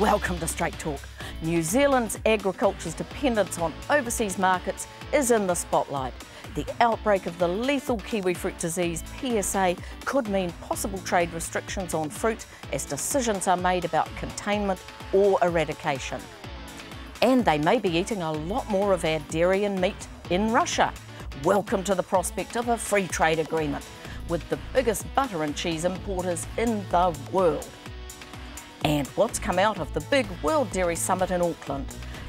Welcome to Straight Talk. New Zealand's agriculture's dependence on overseas markets is in the spotlight. The outbreak of the lethal kiwifruit disease, PSA, could mean possible trade restrictions on fruit as decisions are made about containment or eradication. And they may be eating a lot more of our dairy and meat in Russia. Welcome to the prospect of a free trade agreement with the biggest butter and cheese importers in the world. And what's come out of the big World Dairy Summit in Auckland?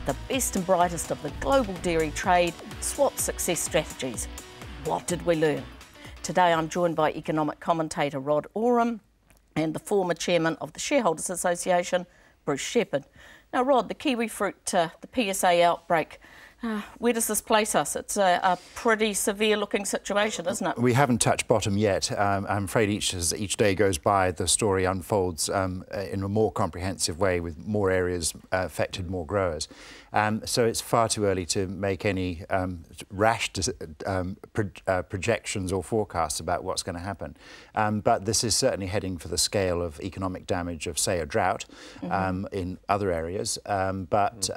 The best and brightest of the global dairy trade swap success strategies. What did we learn? Today I'm joined by economic commentator Rod Oram and the former chairman of the Shareholders Association, Bruce Sheppard. Now Rod, the kiwifruit, the PSA outbreak, where does this place us? It's a pretty severe looking situation, isn't it? We haven't touched bottom yet. I'm afraid as each day goes by, the story unfolds in a more comprehensive way with more areas affected, more growers. So it's far too early to make any rash projections or forecasts about what's going to happen. But this is certainly heading for the scale of economic damage of, say, a drought in other areas, but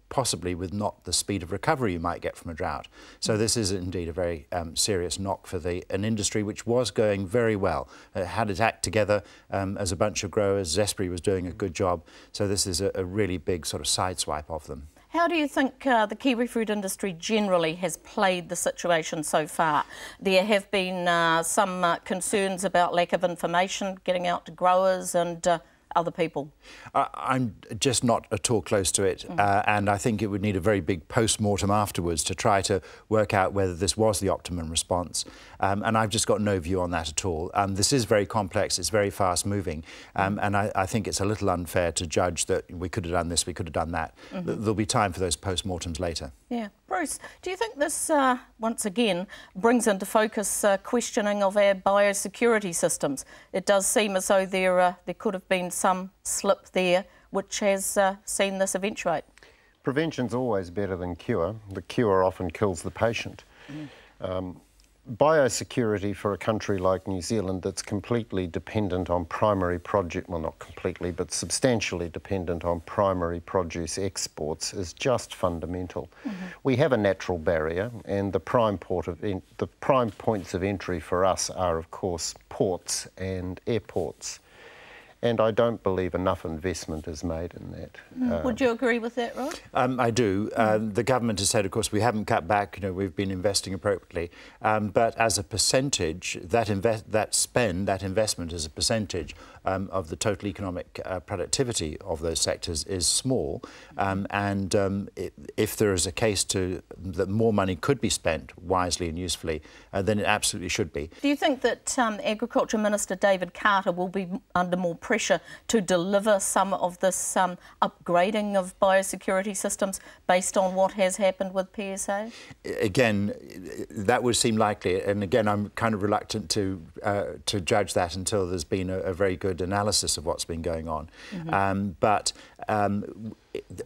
possibly with not the speed of recovery you might get from a drought. So this is indeed a very serious knock for an industry which was going very well. It had its act together as a bunch of growers. Zespri was doing a good job. So this is a really big sort of sideswipe of them. How do you think the kiwifruit industry generally has played the situation so far? There have been some concerns about lack of information getting out to growers and other people. I'm just not at all close to it, and I think it would need a very big post-mortem afterwards to try to work out whether this was the optimum response, and I've just got no view on that at all. This is very complex, it's very fast-moving, and I think it's a little unfair to judge that we could have done this, we could have done that. There'll be time for those post-mortems later. Yeah. Bruce, do you think this, once again, brings into focus questioning of our biosecurity systems? It does seem as though there could have been some slip there which has seen this eventuate. Prevention's always better than cure. The cure often kills the patient. Biosecurity for a country like New Zealand that's completely dependent on primary produce, well not completely, but substantially dependent on primary produce exports is just fundamental. We have a natural barrier, and the prime points of entry for us are of course ports and airports. And I don't believe enough investment is made in that. Would you agree with that, Rod? I do. The government has said, of course, we haven't cut back. You know, we've been investing appropriately. But as a percentage, that investment as a percentage of the total economic productivity of those sectors is small. If there is a case that more money could be spent wisely and usefully, then it absolutely should be. Do you think that Agriculture Minister David Carter will be under more pressure to deliver some of this upgrading of biosecurity systems based on what has happened with PSA? Again, that would seem likely, and again, I'm kind of reluctant to judge that until there's been a very good analysis of what's been going on.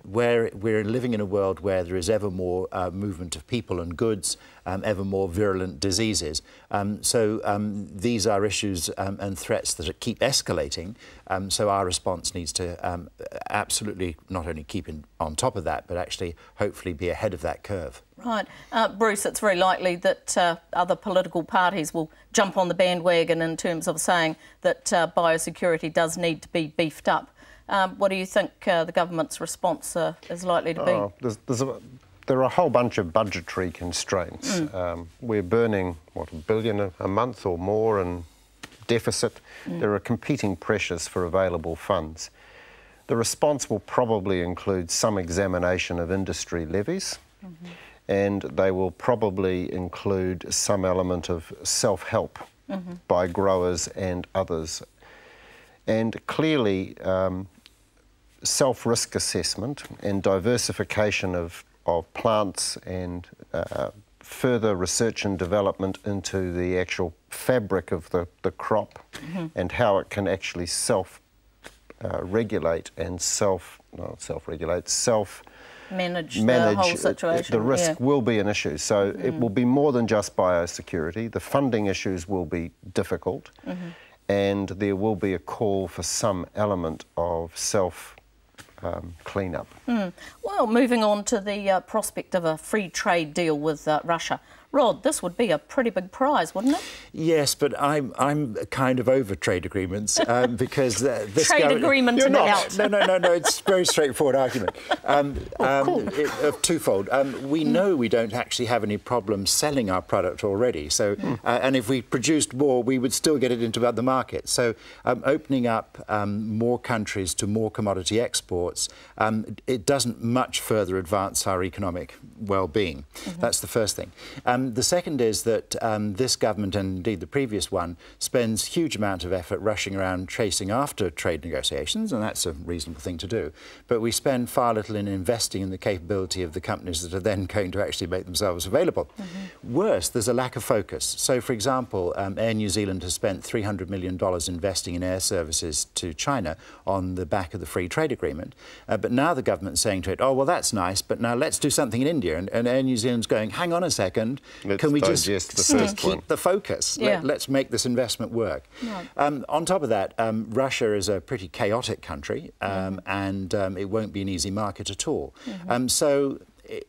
Where we're living in a world where there is ever more movement of people and goods, ever more virulent diseases. These are issues and threats that keep escalating. So our response needs to absolutely not only keep on top of that, but actually hopefully be ahead of that curve. Right. Bruce, it's very likely that other political parties will jump on the bandwagon in terms of saying that biosecurity does need to be beefed up. What do you think the government's response is likely to be? There are a whole bunch of budgetary constraints. We're burning, what, $1 billion a month or more in deficit. There are competing pressures for available funds. The response will probably include some examination of industry levies, and they will probably include some element of self-help by growers and others. And clearly, self-risk assessment and diversification of plants and further research and development into the actual fabric of the crop and how it can actually self-regulate and manage the whole situation. The risk will be an issue. So it will be more than just biosecurity. The funding issues will be difficult. And there will be a call for some element of clean-up. Well, moving on to the prospect of a free trade deal with Russia. Rod, this would be a pretty big prize, wouldn't it? Yes, but I'm kind of over trade agreements because this trade agreement and out. No. It's a very straightforward argument. Twofold. We know we don't actually have any problem selling our product already. So, and if we produced more, we would still get it into other markets. So, opening up more countries to more commodity exports, it doesn't much further advance our economic well-being. That's the first thing. The second is that this government, and indeed the previous one, spends huge amount of effort rushing around chasing after trade negotiations, and that's a reasonable thing to do. But we spend far little in investing in the capability of the companies that are then going to actually make themselves available. Worse, there's a lack of focus. So, for example, Air New Zealand has spent $300 million investing in air services to China on the back of the free trade agreement. But now the government's saying to it, oh, well, that's nice, but now let's do something in India. And Air New Zealand's going, hang on a second, can we just keep the focus? Let's make this investment work. On top of that, Russia is a pretty chaotic country and it won't be an easy market at all. So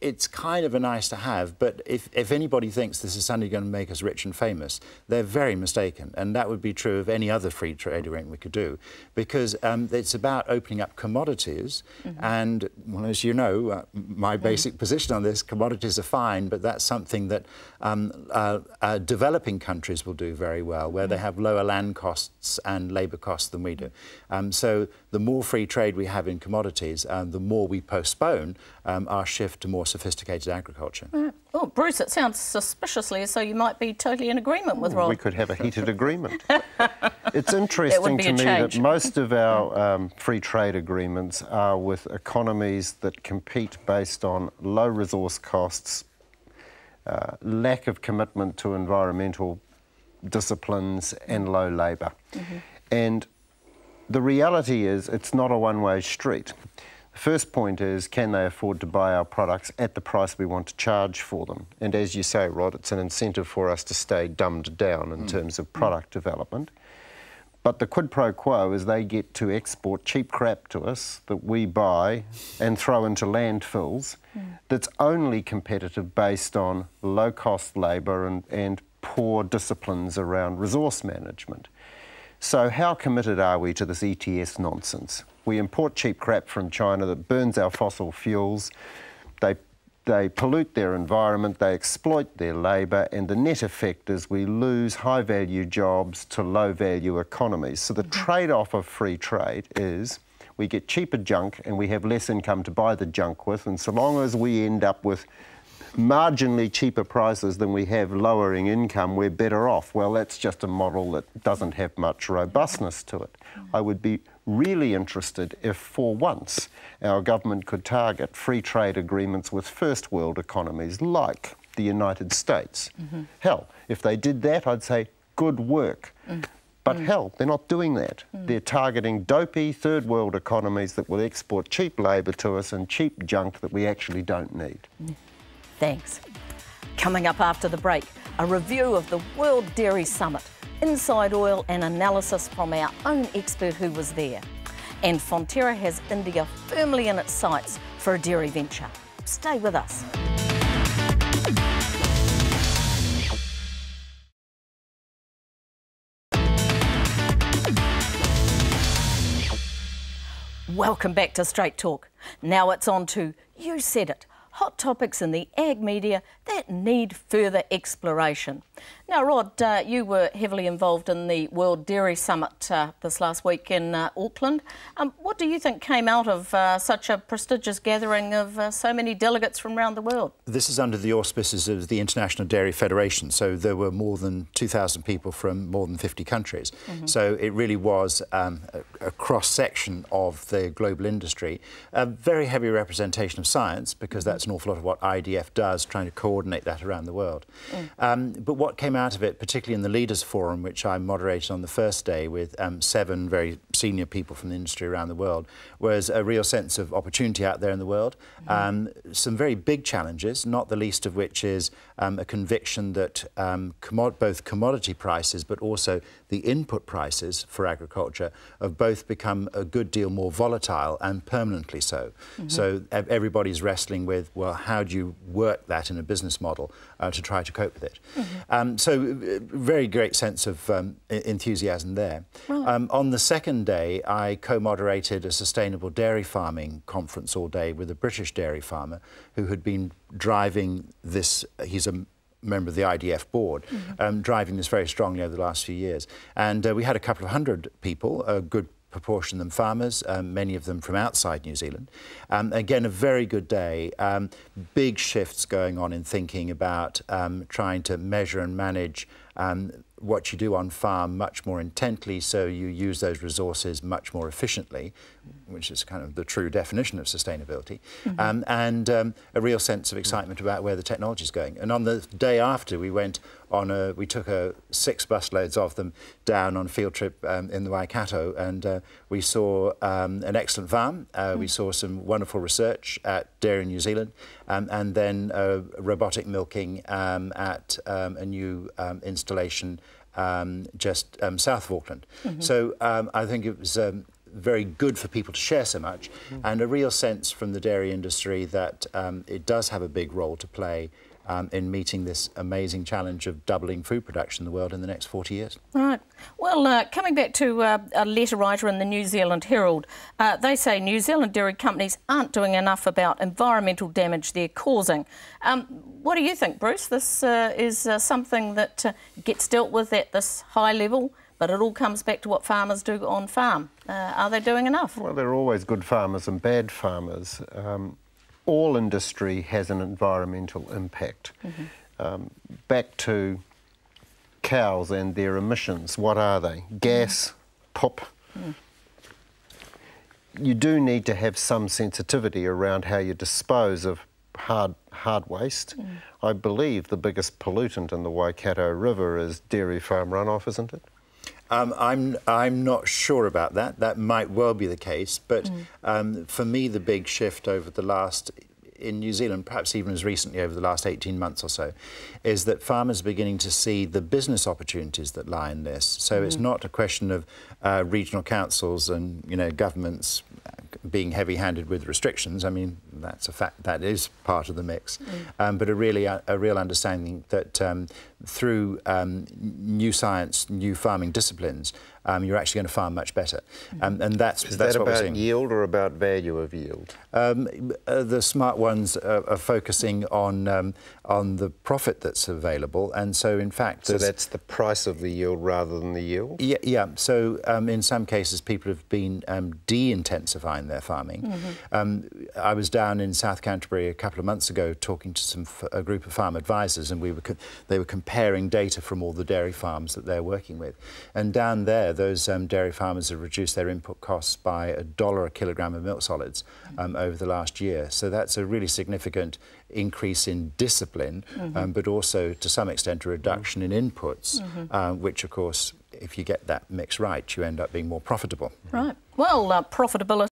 it's kind of a nice to have, but if anybody thinks this is suddenly going to make us rich and famous, they're very mistaken. And that would be true of any other free trade agreement we could do, because it's about opening up commodities. And, well, as you know, my basic position on this, commodities are fine, but that's something that developing countries will do very well, where they have lower land costs and labour costs than we do. So the more free trade we have in commodities, the more we postpone our shift to more sophisticated agriculture. Oh, Bruce, it sounds suspiciously as though you might be totally in agreement with Rod. We could have a heated agreement. It's interesting to me that most of our free trade agreements are with economies that compete based on low resource costs, lack of commitment to environmental disciplines and low labour. And the reality is it's not a one-way street. The first point is, can they afford to buy our products at the price we want to charge for them? And as you say, Rod, it's an incentive for us to stay dumbed down in terms of product development. But the quid pro quo is they get to export cheap crap to us that we buy and throw into landfills that's only competitive based on low-cost labour and poor disciplines around resource management. So how committed are we to this ETS nonsense? We import cheap crap from China that burns our fossil fuels, they pollute their environment, they exploit their labour, and the net effect is we lose high-value jobs to low-value economies. So the trade-off of free trade is we get cheaper junk and we have less income to buy the junk with, and so long as we end up with marginally cheaper prices than we have lowering income, we're better off. Well, that's just a model that doesn't have much robustness to it. I would be really interested if, for once, our government could target free trade agreements with first world economies like the United States. Hell, if they did that, I'd say, good work. But hell, they're not doing that. They're targeting dopey third world economies that will export cheap labour to us and cheap junk that we actually don't need. Thanks. Coming up after the break, a review of the World Dairy Summit, inside oil and analysis from our own expert who was there. And Fonterra has India firmly in its sights for a dairy venture. Stay with us. Welcome back to Straight Talk. Now it's on to You Said It. Hot topics in the ag media that need further exploration. Now, Rod, you were heavily involved in the World Dairy Summit this last week in Auckland. What do you think came out of such a prestigious gathering of so many delegates from around the world? This is under the auspices of the International Dairy Federation, so there were more than 2,000 people from more than 50 countries. So it really was a cross-section of the global industry. A very heavy representation of science, because that's an awful lot of what IDF does, trying to coordinate that around the world. But what came out of it, particularly in the Leaders Forum, which I moderated on the first day with 7 very senior people from the industry around the world, was a real sense of opportunity out there in the world. Some very big challenges, not the least of which is a conviction that both commodity prices but also the input prices for agriculture have both become a good deal more volatile and permanently so. So everybody's wrestling with, well, how do you work that in a business model to try to cope with it? So very great sense of enthusiasm there. On the second day, I co-moderated a sustainable dairy farming conference all day with a British dairy farmer who had been driving this. He's a member of the IDF board, driving this very strongly over the last few years. And we had a couple of hundred people, a good proportion of them farmers, many of them from outside New Zealand. Again, a very good day. Big shifts going on in thinking about trying to measure and manage what you do on farm much more intently, so you use those resources much more efficiently, which is kind of the true definition of sustainability, and a real sense of excitement about where the technology is going. And on the day after, we went on we took 6 busloads of them down on a field trip in the Waikato, and we saw an excellent farm. We saw some wonderful research at Dairy New Zealand, and then robotic milking at a new installation just south of Auckland. So I think it was very good for people to share so much, and a real sense from the dairy industry that it does have a big role to play in meeting this amazing challenge of doubling food production in the world in the next 40 years. Right. Well, coming back to a letter writer in the New Zealand Herald, they say New Zealand dairy companies aren't doing enough about environmental damage they're causing. What do you think, Bruce? This is something that gets dealt with at this high level, but it all comes back to what farmers do on farm. Are they doing enough? Well, there are always good farmers and bad farmers. All industry has an environmental impact. Back to cows and their emissions, what are they? Gas, pop. You do need to have some sensitivity around how you dispose of hard waste. I believe the biggest pollutant in the Waikato River is dairy farm runoff, isn't it? I'm not sure about that. That might well be the case, but for me the big shift over the last, in New Zealand, perhaps even as recently over the last 18 months or so, is that farmers are beginning to see the business opportunities that lie in this. So it's not a question of regional councils and governments being heavy-handed with restrictions. I mean, that's a fact, that is part of the mix. But a real understanding that through new science, new farming disciplines, you're actually going to farm much better. And that's what we're seeing. Is that about yield or about value of yield? The smart ones are focusing on the profit that's available, and so in fact... So that's the price of the yield rather than the yield? Yeah. So in some cases people have been de-intensifying their farming. I was down in South Canterbury a couple of months ago talking to a group of farm advisors, and they were comparing data from all the dairy farms that they're working with. And down there, those dairy farmers have reduced their input costs by $1 a kilogram of milk solids over the last year. So that's a really significant increase in discipline, but also to some extent a reduction in inputs, which of course, if you get that mix right, you end up being more profitable. Right. Well, profitability